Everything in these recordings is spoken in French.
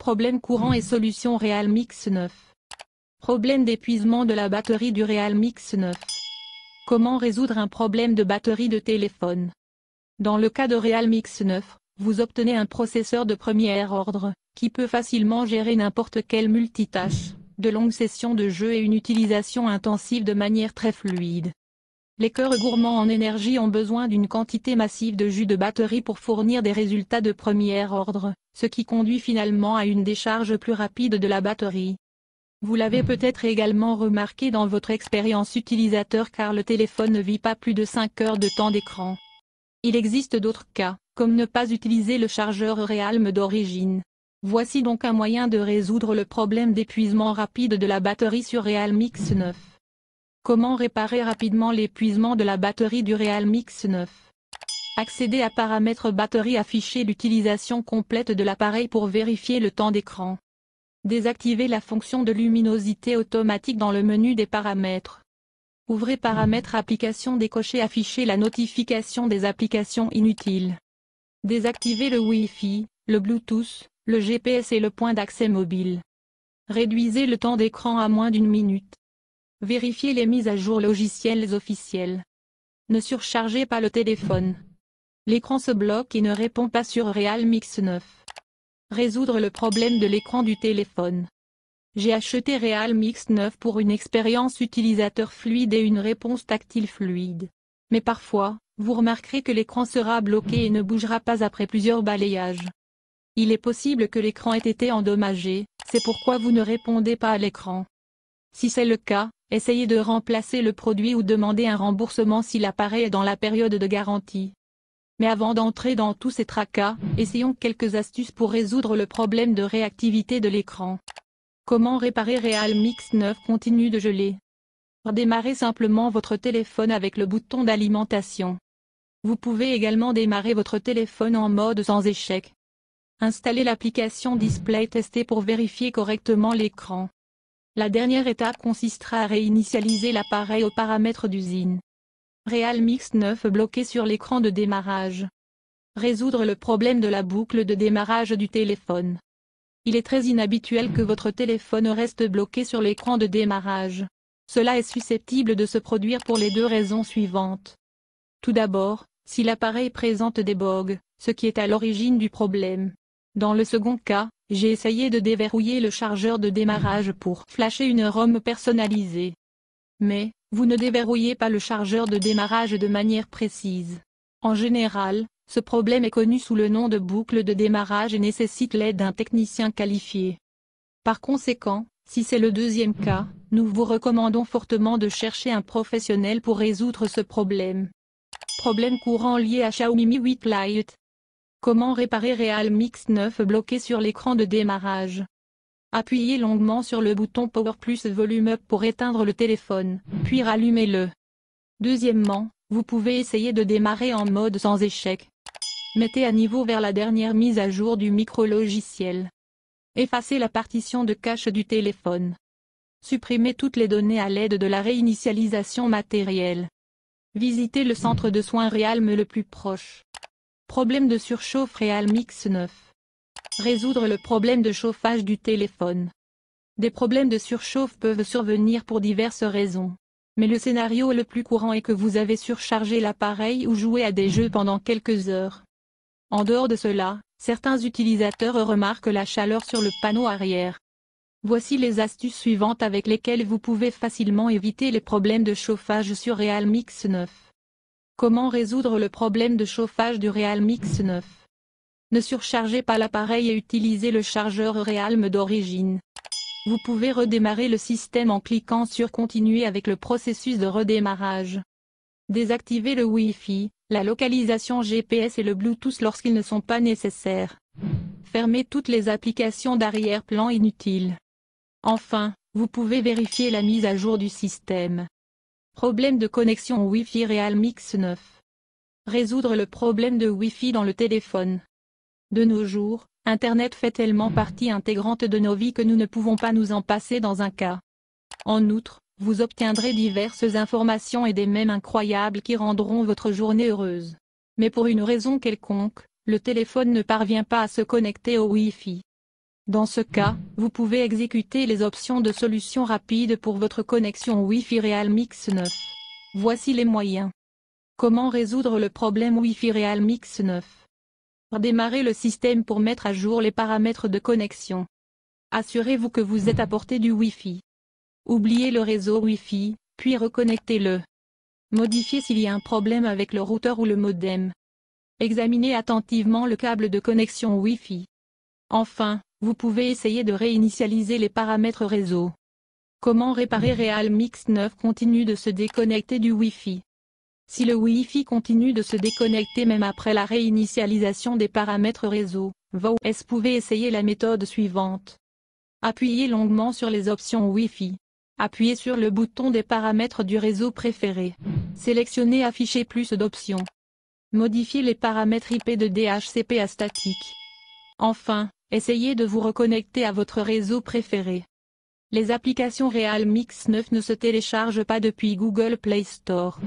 Problème courant et solution Realme X9. Problème d'épuisement de la batterie du Realme X9. Comment résoudre un problème de batterie de téléphone? Dans le cas de Realme X9, vous obtenez un processeur de premier ordre, qui peut facilement gérer n'importe quelle multitâche, de longues sessions de jeu et une utilisation intensive de manière très fluide. Les cœurs gourmands en énergie ont besoin d'une quantité massive de jus de batterie pour fournir des résultats de premier ordre, ce qui conduit finalement à une décharge plus rapide de la batterie. Vous l'avez peut-être également remarqué dans votre expérience utilisateur car le téléphone ne vit pas plus de 5 heures de temps d'écran. Il existe d'autres cas, comme ne pas utiliser le chargeur Realme d'origine. Voici donc un moyen de résoudre le problème d'épuisement rapide de la batterie sur Realme X9. Comment réparer rapidement l'épuisement de la batterie du Realme X9? Accédez à Paramètres batterie, affichez l'utilisation complète de l'appareil pour vérifier le temps d'écran. Désactivez la fonction de luminosité automatique dans le menu des paramètres. Ouvrez Paramètres applications, décochez afficher la notification des applications inutiles. Désactivez le Wi-Fi, le Bluetooth, le GPS et le point d'accès mobile. Réduisez le temps d'écran à moins d'1 minute. Vérifiez les mises à jour logicielles officielles. Ne surchargez pas le téléphone. L'écran se bloque et ne répond pas sur Realme X9. Résoudre le problème de l'écran du téléphone. J'ai acheté Realme X9 pour une expérience utilisateur fluide et une réponse tactile fluide. Mais parfois, vous remarquerez que l'écran sera bloqué et ne bougera pas après plusieurs balayages. Il est possible que l'écran ait été endommagé, c'est pourquoi vous ne répondez pas à l'écran. Si c'est le cas, essayez de remplacer le produit ou demandez un remboursement si l'appareil est dans la période de garantie. Mais avant d'entrer dans tous ces tracas, essayons quelques astuces pour résoudre le problème de réactivité de l'écran. Comment réparer Realme X9 continue de geler? Redémarrez simplement votre téléphone avec le bouton d'alimentation. Vous pouvez également démarrer votre téléphone en mode sans échec. Installez l'application Display Tester pour vérifier correctement l'écran. La dernière étape consistera à réinitialiser l'appareil aux paramètres d'usine. Realme X9 bloqué sur l'écran de démarrage. Résoudre le problème de la boucle de démarrage du téléphone. Il est très inhabituel que votre téléphone reste bloqué sur l'écran de démarrage. Cela est susceptible de se produire pour les deux raisons suivantes. Tout d'abord, si l'appareil présente des bugs, ce qui est à l'origine du problème. Dans le second cas, j'ai essayé de déverrouiller le chargeur de démarrage pour flasher une ROM personnalisée. Mais, vous ne déverrouillez pas le chargeur de démarrage de manière précise. En général, ce problème est connu sous le nom de boucle de démarrage et nécessite l'aide d'un technicien qualifié. Par conséquent, si c'est le deuxième cas, nous vous recommandons fortement de chercher un professionnel pour résoudre ce problème. Problème courant lié à Xiaomi Mi 8 Lite. Comment réparer Realme X9 bloqué sur l'écran de démarrage? Appuyez longuement sur le bouton Power plus Volume Up pour éteindre le téléphone, puis rallumez-le. Deuxièmement, vous pouvez essayer de démarrer en mode sans échec. Mettez à niveau vers la dernière mise à jour du micro-logiciel. Effacez la partition de cache du téléphone. Supprimez toutes les données à l'aide de la réinitialisation matérielle. Visitez le centre de soins Realme le plus proche. Problème de surchauffe Realme X9. Résoudre le problème de chauffage du téléphone. Des problèmes de surchauffe peuvent survenir pour diverses raisons. Mais le scénario le plus courant est que vous avez surchargé l'appareil ou joué à des jeux pendant quelques heures. En dehors de cela, certains utilisateurs remarquent la chaleur sur le panneau arrière. Voici les astuces suivantes avec lesquelles vous pouvez facilement éviter les problèmes de chauffage sur Realme X9. Comment résoudre le problème de chauffage du Realme X9? Ne surchargez pas l'appareil et utilisez le chargeur Realme d'origine. Vous pouvez redémarrer le système en cliquant sur Continuer avec le processus de redémarrage. Désactivez le Wi-Fi, la localisation GPS et le Bluetooth lorsqu'ils ne sont pas nécessaires. Fermez toutes les applications d'arrière-plan inutiles. Enfin, vous pouvez vérifier la mise à jour du système. Problème de connexion Wi-Fi Realme X9. Résoudre le problème de Wi-Fi dans le téléphone. De nos jours, Internet fait tellement partie intégrante de nos vies que nous ne pouvons pas nous en passer dans un cas. En outre, vous obtiendrez diverses informations et des mèmes incroyables qui rendront votre journée heureuse. Mais pour une raison quelconque, le téléphone ne parvient pas à se connecter au Wi-Fi. Dans ce cas, vous pouvez exécuter les options de solution rapide pour votre connexion Wi-Fi Realmix 9. Voici les moyens. Comment résoudre le problème Wi-Fi Realmix 9? Redémarrez le système pour mettre à jour les paramètres de connexion. Assurez-vous que vous êtes à portée du Wi-Fi. Oubliez le réseau Wi-Fi, puis reconnectez-le. Modifiez s'il y a un problème avec le routeur ou le modem. Examinez attentivement le câble de connexion Wi-Fi. Enfin, vous pouvez essayer de réinitialiser les paramètres réseau. Comment réparer Realmix 9 continue de se déconnecter du Wi-Fi? Si le Wi-Fi continue de se déconnecter même après la réinitialisation des paramètres réseau, vous pouvez essayer la méthode suivante. Appuyez longuement sur les options Wi-Fi. Appuyez sur le bouton des paramètres du réseau préféré. Sélectionnez Afficher plus d'options. Modifiez les paramètres IP de DHCP à statique. Enfin, essayez de vous reconnecter à votre réseau préféré. Les applications Realmix 9 ne se téléchargent pas depuis Google Play Store.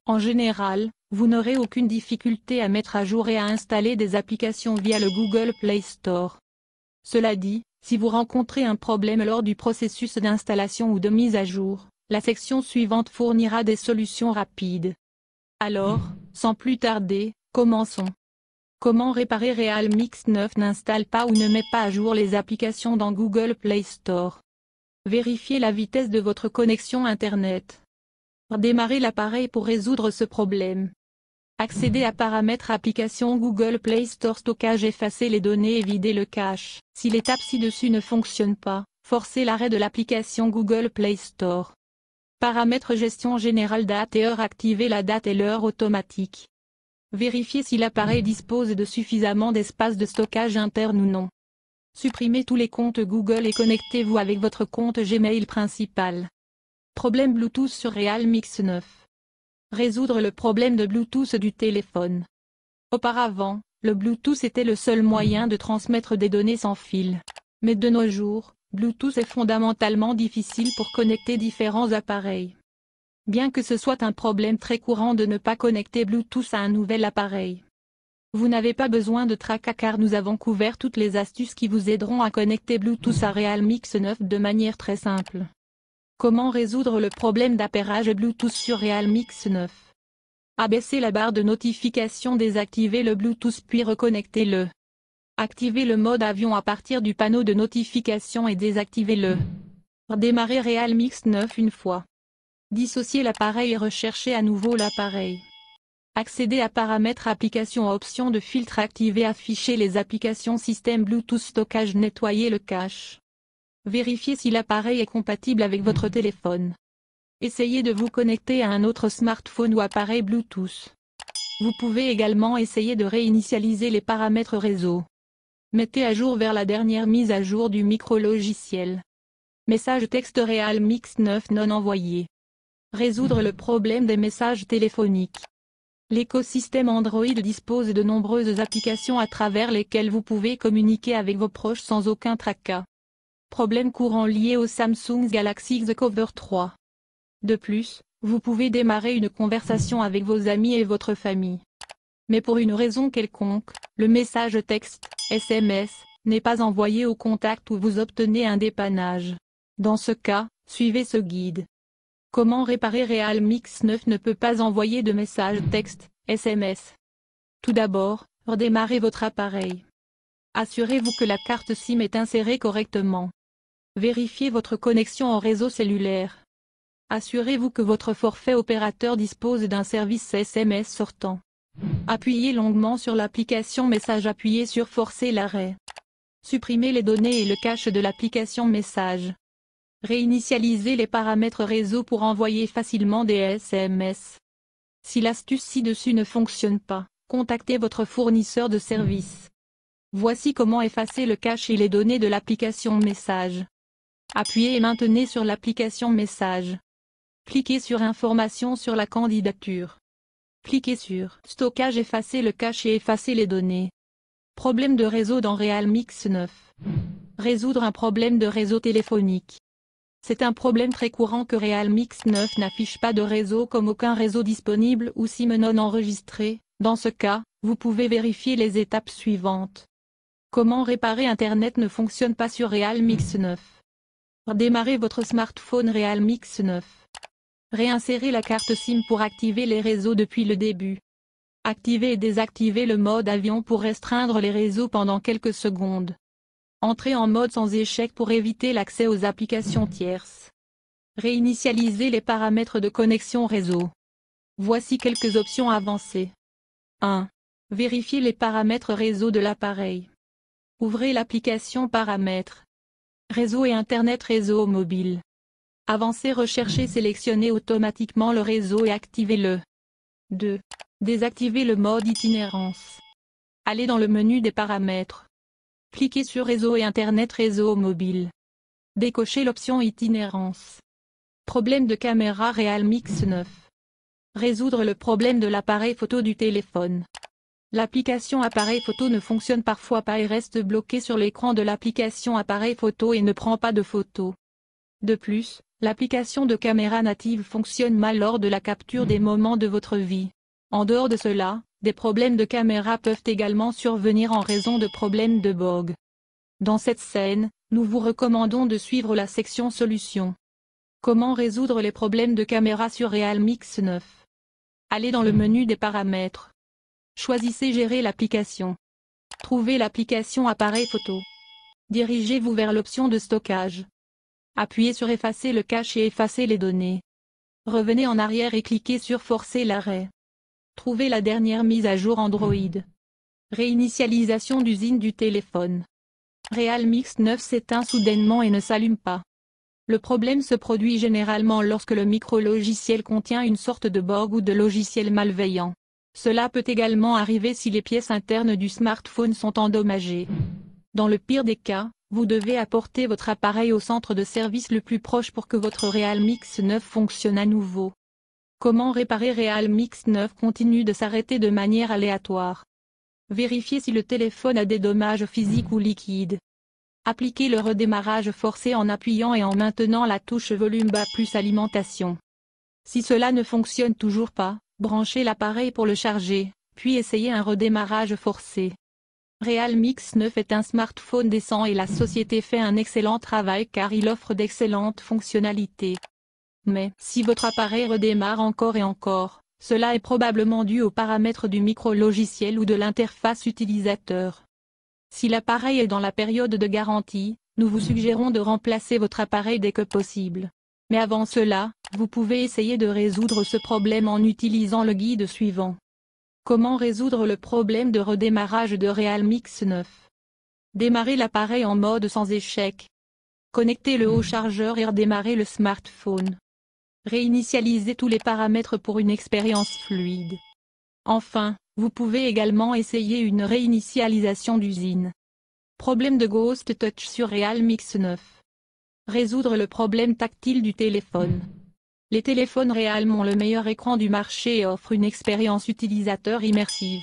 En général, vous n'aurez aucune difficulté à mettre à jour et à installer des applications via le Google Play Store. Cela dit, si vous rencontrez un problème lors du processus d'installation ou de mise à jour, la section suivante fournira des solutions rapides. Alors, sans plus tarder, commençons. Comment réparer Realmix 9 n'installe pas ou ne met pas à jour les applications dans Google Play Store. Vérifiez la vitesse de votre connexion Internet. Démarrez l'appareil pour résoudre ce problème. Accédez à Paramètres Applications Google Play Store Stockage. Effacez les données et videz le cache. Si l'étape ci-dessus ne fonctionne pas, forcez l'arrêt de l'application Google Play Store. Paramètres Gestion générale date et heure. Activez la date et l'heure automatique. Vérifiez si l'appareil dispose de suffisamment d'espace de stockage interne ou non. Supprimez tous les comptes Google et connectez-vous avec votre compte Gmail principal. Problème Bluetooth sur Realmix 9. Résoudre le problème de Bluetooth du téléphone. Auparavant, le Bluetooth était le seul moyen de transmettre des données sans fil. Mais de nos jours, Bluetooth est fondamentalement difficile pour connecter différents appareils. Bien que ce soit un problème très courant de ne pas connecter Bluetooth à un nouvel appareil. Vous n'avez pas besoin de tracas car nous avons couvert toutes les astuces qui vous aideront à connecter Bluetooth à Realmix 9 de manière très simple. Comment résoudre le problème d'appairage Bluetooth sur Realmix 9? Abaissez la barre de notification, désactivez le Bluetooth puis reconnectez-le. Activez le mode avion à partir du panneau de notification et désactivez-le. Démarrez Realmix 9 une fois. Dissociez l'appareil et recherchez à nouveau l'appareil. Accédez à Paramètres Applications Options de filtre. Activez Afficher les applications Système Bluetooth Stockage. Nettoyez le cache. Vérifiez si l'appareil est compatible avec votre téléphone. Essayez de vous connecter à un autre smartphone ou appareil Bluetooth. Vous pouvez également essayer de réinitialiser les paramètres réseau. Mettez à jour vers la dernière mise à jour du micro-logiciel. Message texte Realmix 9 non envoyé. Résoudre le problème des messages téléphoniques. L'écosystème Android dispose de nombreuses applications à travers lesquelles vous pouvez communiquer avec vos proches sans aucun tracas. Problème courant lié au Samsung Galaxy Z Cover 3. De plus, vous pouvez démarrer une conversation avec vos amis et votre famille. Mais pour une raison quelconque, le message texte, SMS, n'est pas envoyé au contact où vous obtenez un dépannage. Dans ce cas, suivez ce guide. Comment réparer Realmix 9 ne peut pas envoyer de message texte, SMS. Tout d'abord, redémarrez votre appareil. Assurez-vous que la carte SIM est insérée correctement. Vérifiez votre connexion au réseau cellulaire. Assurez-vous que votre forfait opérateur dispose d'un service SMS sortant. Appuyez longuement sur l'application Message. Appuyez sur Forcer l'arrêt. Supprimez les données et le cache de l'application Message. Réinitialisez les paramètres réseau pour envoyer facilement des SMS. Si l'astuce ci-dessus ne fonctionne pas, contactez votre fournisseur de service. Voici comment effacer le cache et les données de l'application Message. Appuyez et maintenez sur l'application Message. Cliquez sur Informations sur la candidature. Cliquez sur Stockage. Effacez le cache et effacez les données. Problème de réseau dans Realmix 9. Résoudre un problème de réseau téléphonique. C'est un problème très courant que Realmix 9 n'affiche pas de réseau comme aucun réseau disponible ou SIM non enregistré. Dans ce cas, vous pouvez vérifier les étapes suivantes. Comment réparer Internet ne fonctionne pas sur Realme X9. Redémarrez votre smartphone Realme X9. Réinsérez la carte SIM pour activer les réseaux depuis le début. Activez et désactivez le mode avion pour restreindre les réseaux pendant quelques secondes. Entrez en mode sans échec pour éviter l'accès aux applications tierces. Réinitialisez les paramètres de connexion réseau. Voici quelques options avancées. 1. Vérifiez les paramètres réseau de l'appareil. Ouvrez l'application Paramètres. Réseau et Internet réseau mobile. Avancez Recherchez Sélectionnez automatiquement le réseau et activez-le. 2. Désactivez le mode itinérance. Allez dans le menu des paramètres. Cliquez sur Réseau et Internet réseau mobile. Décochez l'option itinérance. Problème de caméra Realme X9. Résoudre le problème de l'appareil photo du téléphone. L'application appareil photo ne fonctionne parfois pas et reste bloquée sur l'écran de l'application appareil photo et ne prend pas de photos. De plus, l'application de caméra native fonctionne mal lors de la capture des moments de votre vie. En dehors de cela, des problèmes de caméra peuvent également survenir en raison de problèmes de bug. Dans cette scène, nous vous recommandons de suivre la section Solutions. Comment résoudre les problèmes de caméra sur Realme X9? Allez dans le menu des paramètres. Choisissez Gérer l'application. Trouvez l'application appareil photo. Dirigez-vous vers l'option de stockage. Appuyez sur Effacer le cache et effacer les données. Revenez en arrière et cliquez sur Forcer l'arrêt. Trouvez la dernière mise à jour Android. Réinitialisation d'usine du téléphone. Realme X9 s'éteint soudainement et ne s'allume pas. Le problème se produit généralement lorsque le micro-logiciel contient une sorte de bug ou de logiciel malveillant. Cela peut également arriver si les pièces internes du smartphone sont endommagées. Dans le pire des cas, vous devez apporter votre appareil au centre de service le plus proche pour que votre Realme X9 fonctionne à nouveau. Comment réparer Realme X9 continue de s'arrêter de manière aléatoire. Vérifiez si le téléphone a des dommages physiques ou liquides. Appliquez le redémarrage forcé en appuyant et en maintenant la touche volume bas plus alimentation. Si cela ne fonctionne toujours pas, branchez l'appareil pour le charger, puis essayez un redémarrage forcé. Realme X9 est un smartphone décent et la société fait un excellent travail car il offre d'excellentes fonctionnalités. Mais, si votre appareil redémarre encore et encore, cela est probablement dû aux paramètres du micro-logiciel ou de l'interface utilisateur. Si l'appareil est dans la période de garantie, nous vous suggérons de remplacer votre appareil dès que possible. Mais avant cela, vous pouvez essayer de résoudre ce problème en utilisant le guide suivant. Comment résoudre le problème de redémarrage de Realme X9? Démarrez l'appareil en mode sans échec. Connectez le haut-chargeur et redémarrez le smartphone. Réinitialisez tous les paramètres pour une expérience fluide. Enfin, vous pouvez également essayer une réinitialisation d'usine. Problème de Ghost Touch sur Realme X9. Résoudre le problème tactile du téléphone. Les téléphones Realme ont le meilleur écran du marché et offrent une expérience utilisateur immersive.